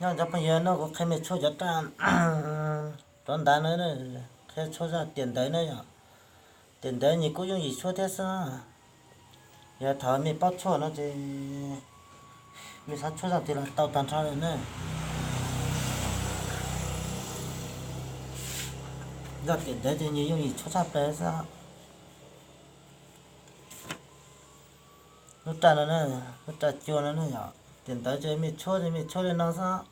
야 자판 얘는 그 개미 초졌다 돈 다는 개 초자 된다는 된다니 꾸준히 초됐어 야 다음에 빠초는 제 미사 초자 되라 따오 단차는 야 된다니 용이 초자 빼서 일단은 일단 지원은 야 된다 재미 초를 넣어서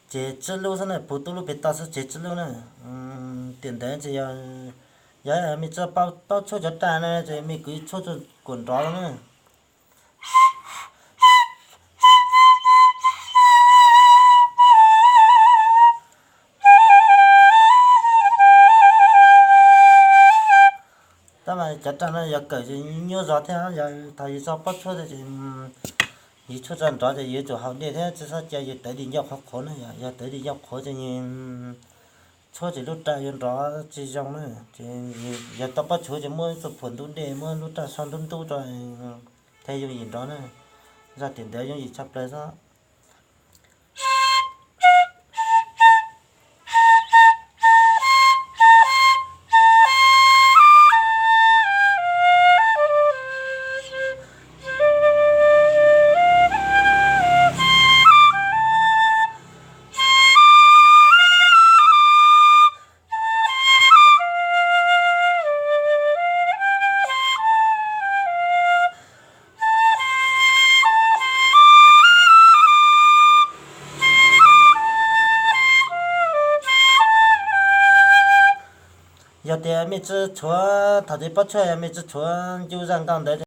제 찔러서는 보도로 뱉다서 제 찔러는 된다지 야 미저 빠빠 초졌다는 재미 그 초저 건조하는 다만 졌다는 약간 이제 녀자한테 야 다시 빠초的이 초전抓着也就好，那天至少家也得的要好可能呀，要得的要可着你，错的路带人抓这种呢，这也到把错的么是碰到的么路带上东都在，他有人抓呢，ra tiền đấy những gì chấp lấy đó giờ thì mình chỉ cho thằng đi bắt chơi mình chỉ cho 就让刚才